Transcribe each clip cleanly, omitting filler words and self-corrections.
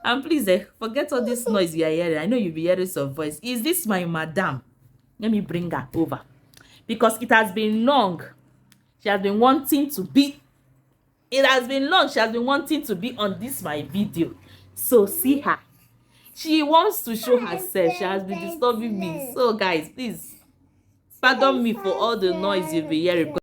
And please, forget all this noise you are hearing. I know you'll be hearing some voice. Is this my madam? Let me bring her over. Because it has been long. She has been wanting to be. It has been long. She has been wanting to be on this my video. So see her. She wants to show herself. She has been disturbing me. So guys, please pardon me for all the noise you'll be hearing.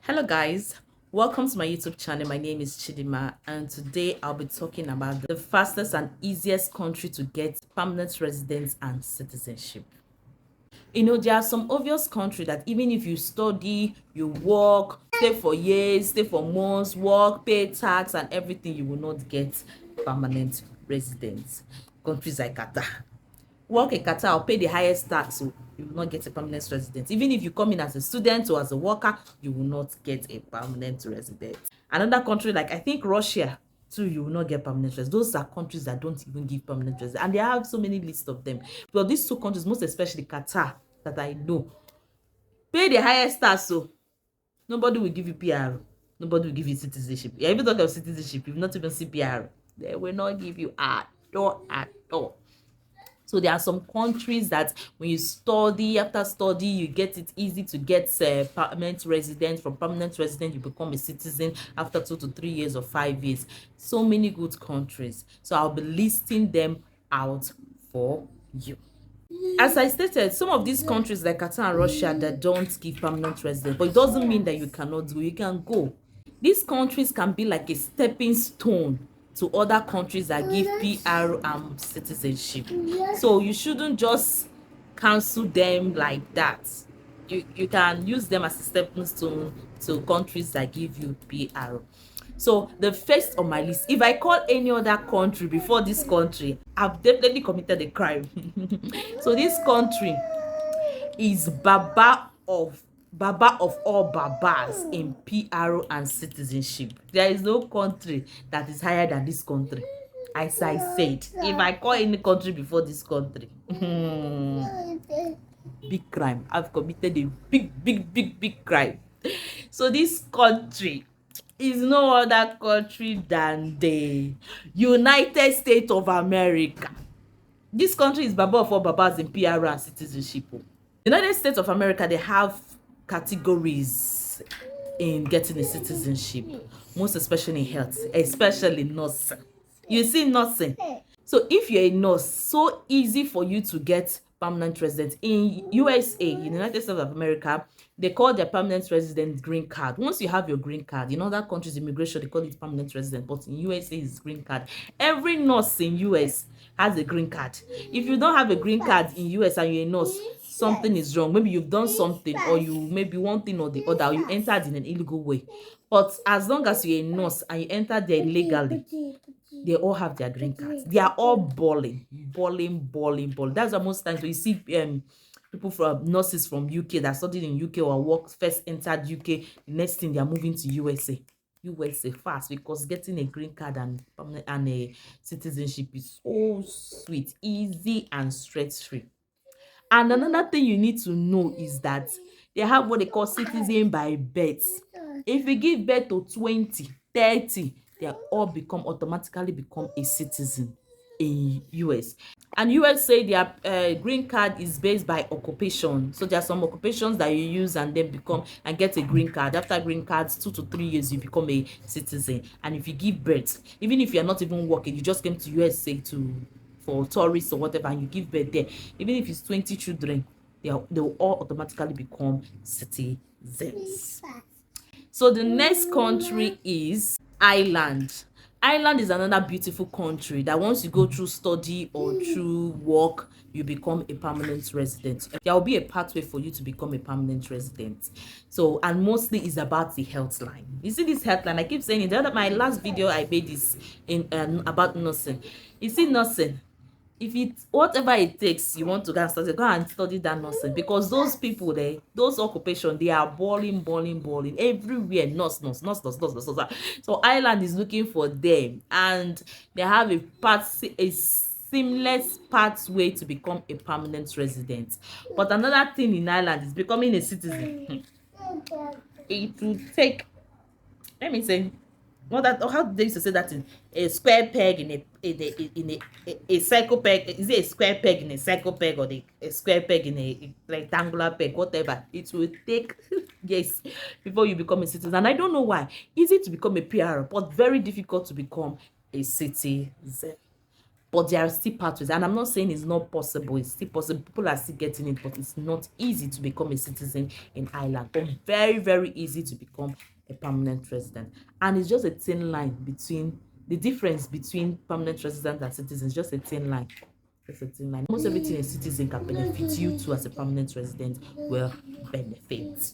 Hello guys, welcome to my YouTube channel. My name is Dinma, and today I'll be talking about the fastest and easiest country to get permanent residence and citizenship. You know, there are some obvious countries that even if you study, you work, stay for years, stay for months, work, pay tax and everything, you will not get permanent residence. Countries like Qatar. Work in Qatar or pay the highest tax, so you will not get a permanent residence. Even if you come in as a student or as a worker, you will not get a permanent residence. Another country like I think Russia too, you will not get permanent residence. Those are countries that don't even give permanent residence, and they have so many lists of them. But these two countries, most especially Qatar, that I know, pay the highest tax, so nobody will give you PR, nobody will give you citizenship. Yeah, even talk of citizenship, if not even CPR, they will not give you at all. So there are some countries that when you study, after study, you get it easy to get permanent resident. From permanent resident, you become a citizen after 2 to 3 years or 5 years. So many good countries. So I'll be listing them out for you. As I stated, some of these countries like Qatar and Russia that don't give permanent residence, but it doesn't mean that you cannot go. You can go. These countries can be like a stepping stone to other countries that give PR and citizenship. So you shouldn't just cancel them like that. You can use them as a stepping stone to countries that give you PR. So the first on my list, if I call any other country before this country, I've definitely committed a crime. So this country is Baba of all Babas in PR and citizenship. There is no country that is higher than this country. As I said, if I call any country before this country, big crime. I've committed a big crime. So this country is no other country than the United States of America. This country is Baba of all Babas in PR and citizenship. United States of America, they have categories in getting a citizenship, most especially in health, especially nursing. You see, nursing. So if you're a nurse, so easy for you to get permanent residence. In USA, in the United States of America, they call their permanent resident green card. Once you have your green card, in other countries, immigration, they call it permanent resident, but in USA, it's green card. Every nurse in US has a green card. If you don't have a green card in US and you're a nurse, something is wrong. Maybe you've done something, or you maybe one thing or the other, or you entered in an illegal way. But as long as you're a nurse and you entered there legally, they all have their green cards. They are all balling. That's why most times when you see people from nurses from UK that studied in UK or worked first entered UK, the next thing they are moving to USA fast, because getting a green card and a citizenship is so sweet, easy and stress-free. And another thing you need to know is that they have what they call citizen by birth. If you give birth to 20, 30, they all automatically become a citizen in US. And US say their green card is based by occupation. So there are some occupations that you use and then become and get a green card. After green cards, 2 to 3 years, you become a citizen. And if you give birth, even if you're not even working, you just came to USA for tourists or whatever, and you give birth there, even if it's 20 children, they will all automatically become citizens. So the next country is Ireland. Ireland is another beautiful country that once you go through study or through work, you become a permanent resident. There will be a pathway for you to become a permanent resident. So, and mostly is about the health line. You see this health line, I keep saying it. My last video I made is in about nursing. You see, nursing, if it's whatever it takes, you want to go and study that nursing, because those people there, those occupations, they are balling everywhere. Nurse. So Ireland is looking for them, and they have a seamless pathway to become a permanent resident. But another thing in Ireland is becoming a citizen. it will take, let me say, what that, how they used to say that in a square peg in a circle peg. Is it a square peg in a circle peg, or a square peg in a rectangular peg, whatever? It will take yes before you become a citizen. And I don't know why. Easy to become a PR, but very difficult to become a citizen. But there are still pathways, and I'm not saying it's not possible. It's still possible. People are still getting it, but it's not easy to become a citizen in Ireland, but very, very easy to become a permanent resident. And it's just a thin line between the difference between permanent resident and citizens. Just a thin line. Just a thin line. Almost everything a citizen can benefit, you too as a permanent resident will benefit.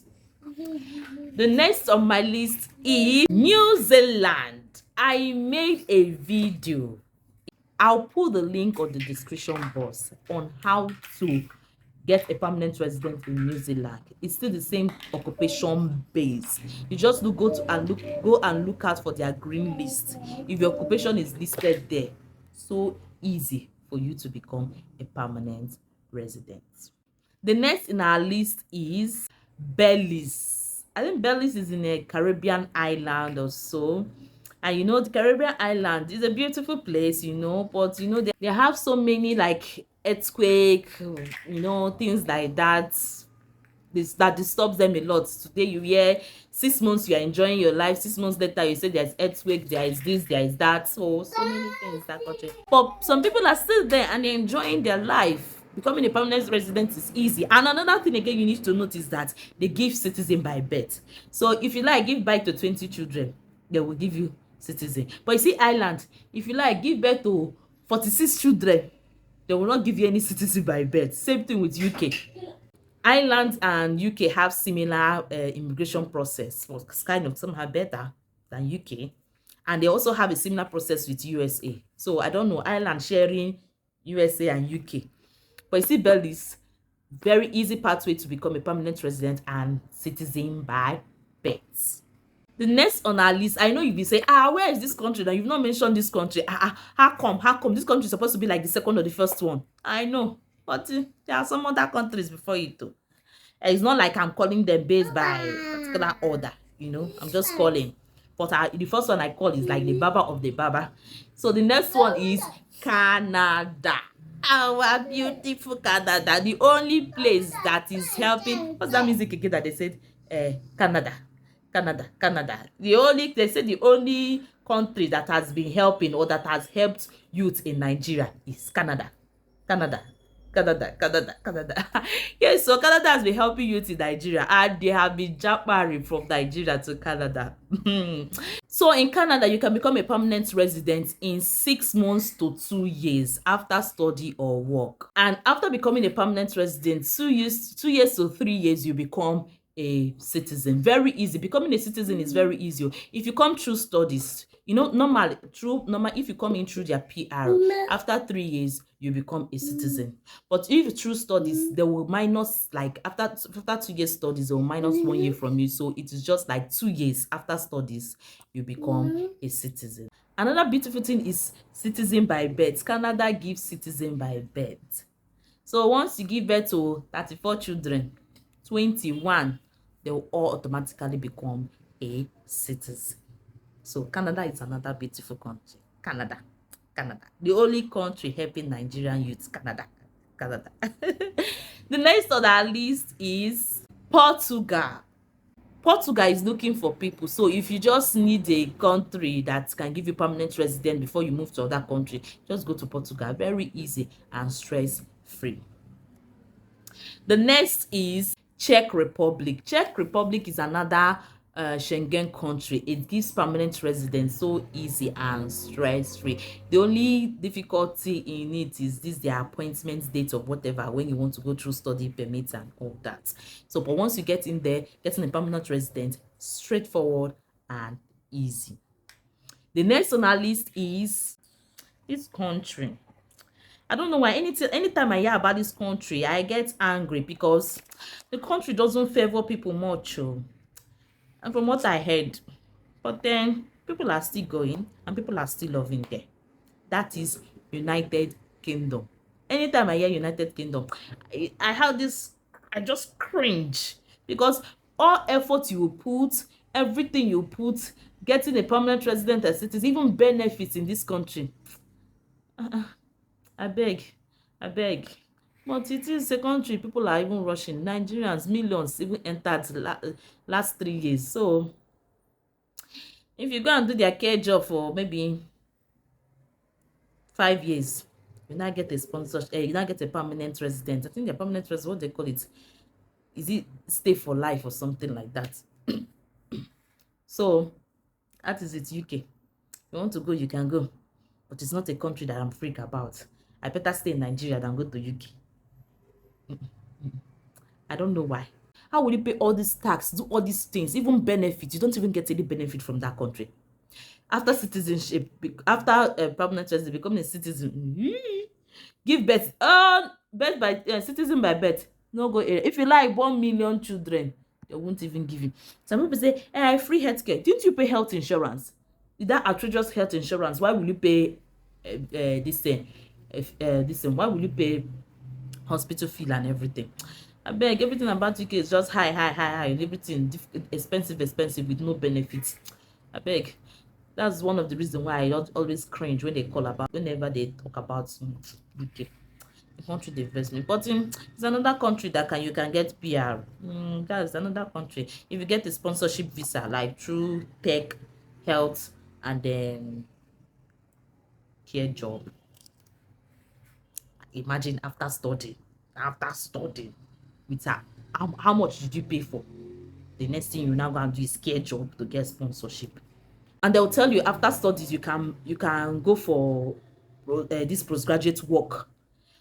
The next on my list is New Zealand. I made a video. I'll put the link on the description box on how to get a permanent resident in New Zealand. It's still the same occupation base. You just go and look out for their green list. If your occupation is listed there, so easy for you to become a permanent resident. The next in our list is Belize. I think Belize is in a Caribbean island or so. And you know, the Caribbean island is a beautiful place, you know, but you know, they have so many like earthquake, you know, things like that. That disturbs them a lot. Today you hear 6 months you are enjoying your life, 6 months later you say there's earthquake, there is this, there is that. So many things in that country. But some people are still there and they're enjoying their life. Becoming a permanent resident is easy. And another thing again you need to notice that they give citizen by birth. So if you like, give birth to 20 children, they will give you citizen. But you see, Ireland, if you like, give birth to 46 children, they will not give you any citizen by birth. Same thing with UK. Ireland and UK have similar immigration process. Well, kind of somehow better than UK. And they also have a similar process with USA. So I don't know, Ireland sharing USA and UK. But you see, Belize, very easy pathway to become a permanent resident and citizen by birth. The next on our list, I know you'll be saying, where is this country? Now you've not mentioned this country. How come this country is supposed to be like the second or the first one? I know, but there are some other countries before you too. It's not like I'm calling them based by particular order, you know. I'm just calling. But the first one I call is like the Baba of the Baba. So the next one is Canada. Our beautiful Canada, the only place that is helping. What's that music again that they said? Canada. They said the only country that has been helping or that has helped youth in Nigeria is Canada. Yes, so Canada has been helping youth in Nigeria, and they have been jumping from Nigeria to Canada. So in Canada, you can become a permanent resident in 6 months to 2 years after study or work. And after becoming a permanent resident, 2 years to 3 years, you become a citizen. Very easy. Becoming a citizen is very easy. If you come through studies, you know, normal, if you come in through their PR, after 3 years, you become a citizen. But if through studies, they will minus, like after 2 years studies, they will minus 1 year from you. So it is just like 2 years after studies, you become a citizen. Another beautiful thing is citizen by birth. Canada gives citizen by birth. So once you give birth to 34 children, 21, they will all automatically become a citizen. So Canada is another beautiful country. Canada. The only country helping Nigerian youths. Canada. The next on our list is Portugal. Portugal is looking for people. So if you just need a country that can give you permanent residence before you move to other country, just go to Portugal. Very easy and stress-free. The next is Czech Republic. Czech Republic is another Schengen country. It gives permanent residence so easy and stress-free. The only difficulty in it is their appointment date or whatever when you want to go through study permits and all that. So but once you get in there, getting a permanent resident, straightforward and easy. The next on our list is this country. I don't know why anytime I hear about this country, I get angry because the country doesn't favor people much. And from what I heard, but then people are still going and people are still loving there. That is United Kingdom. Anytime I hear United Kingdom, I have this, I just cringe because all effort you put, everything you put, getting a permanent resident as citizen, even benefits in this country. I beg. But it is a country people are even rushing. Nigerians, millions even entered last 3 years. So if you go and do their care job for maybe 5 years, you now get a sponsorship, you now get a permanent resident. I think the permanent resident, what they call it, is it stay for life or something like that? So that is it. UK, if you want to go, you can go, but it's not a country that I'm freak about. I better stay in Nigeria than go to UK. I don't know why. How will you pay all this tax, do all these things, even benefits? You don't even get any benefit from that country. After citizenship, after permanent resident, becoming a citizen, give birth, birth by citizen by birth, no go area. If you like 1 million children, they won't even give you. Some people say, hey, free healthcare. Didn't you pay health insurance? Is that outrageous health insurance? Why will you pay this thing? Why will you pay hospital fee and everything? I beg, everything about UK is just high, and everything expensive with no benefits. I beg. That's one of the reasons why I always cringe when they whenever they talk about UK. The country they invest me. But it's another country that you can get PR. That's another country. If you get a sponsorship visa, like through tech, health, and then care job. Imagine after studying with her, how much did you pay for? The next thing you now go and do is care job to get sponsorship. And they'll tell you after studies you can go for this postgraduate work.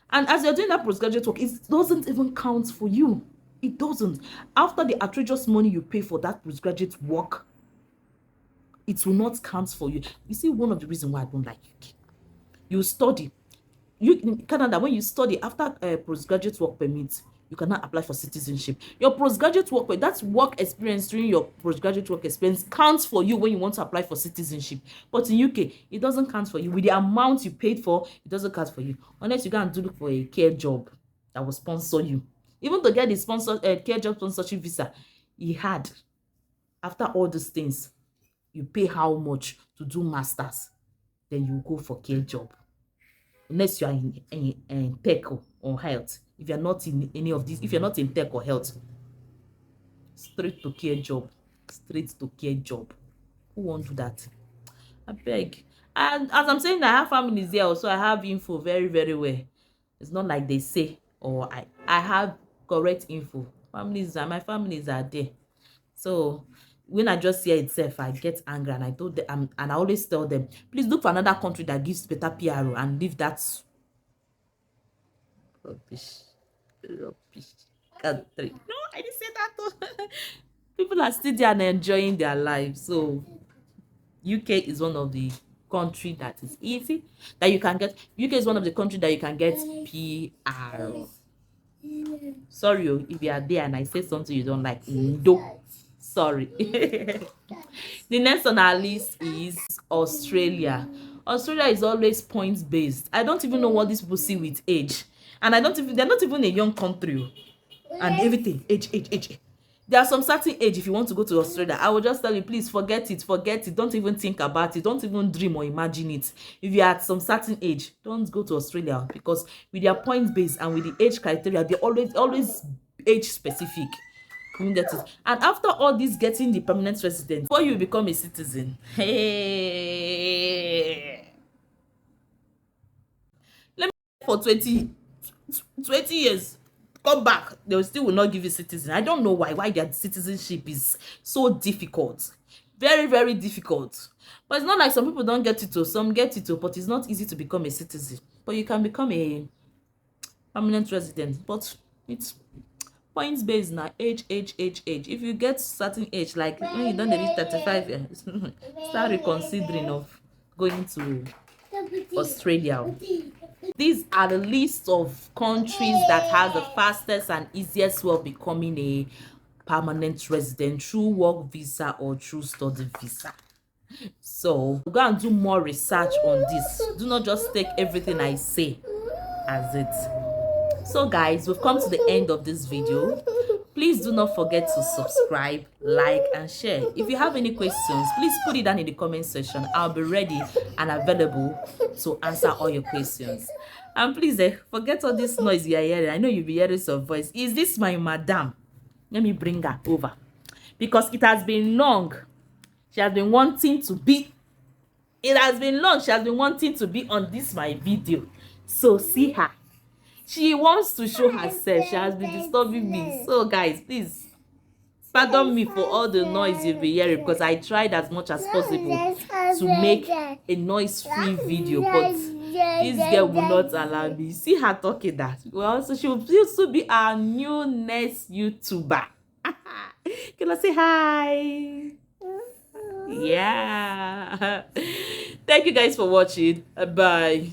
And as you're doing that postgraduate work, it doesn't even count for you. It doesn't. After the outrageous money you pay for that postgraduate work, it will not count for you. You see, one of the reasons why I don't like UK. You study. In Canada, when you study, after postgraduate work permit, you cannot apply for citizenship. Your postgraduate work, that's work experience during your postgraduate work experience, counts for you when you want to apply for citizenship. But in UK, it doesn't count for you. With the amount you paid for, it doesn't count for you. Unless you go and look for a care job that will sponsor you. Even to get the care job sponsorship visa, after all these things, you pay how much to do masters, then you go for care job. Unless you are in tech or health. If you're not in any of these, if you're not in tech or health, straight to care job. Who won't do that? I beg. And as I'm saying, I have families there, so I have info very, very well. It's not like they say, or I have correct info. My families are there. So when I just hear itself, I get angry, and I told them, and I always tell them, please look for another country that gives better PRO and leave that rubbish country. No, I didn't say that. People are still there and enjoying their lives. So UK is one of the country that is easy that you can get. UK is one of the country that you can get PR. Sorry if you are there and I say something you don't like. No. Sorry. The next on our list is Australia. Australia is always points based. I don't even know what these people see with age. And they're not even a young country. And everything, age. There are some certain age, if you want to go to Australia, I will just tell you, please forget it. Don't even think about it. Don't even dream or imagine it. If you're at some certain age, don't go to Australia, because with their points based and with the age criteria, they're always age specific. You get it. And after all this, getting the permanent resident, before you become a citizen, hey, let me for 20 years, come back, they still will not give you citizen. I don't know why their citizenship is so difficult, very, very difficult. But it's not like some people don't get it, or some get it, but it's not easy to become a citizen. But you can become a permanent resident, but it's points based now. Age. If you get certain age, like when you don't reach 35 years, start reconsidering of going to Australia. These are the list of countries that have the fastest and easiest way of becoming a permanent resident through work visa or through study visa. So go and do more research on this. Do not just take everything I say as it. So guys, we've come to the end of this video. Please do not forget to subscribe, like, and share. If you have any questions, please put it down in the comment section. I'll be ready and available to answer all your questions. And please, forget all this noise you are hearing. I know you'll be hearing some voice. Is this my madam? Let me bring her over. Because it has been long. She has been wanting to be. It has been long. She has been wanting to be on this my video. So see her. She wants to show herself. She has been disturbing me. So guys, please pardon me for all the noise you'll be hearing, because I tried as much as possible to make a noise-free video, but this girl will not allow me. See her talking that. Well, so she will also be our new next YouTuber. Can I say hi? Yeah. Thank you guys for watching. Bye.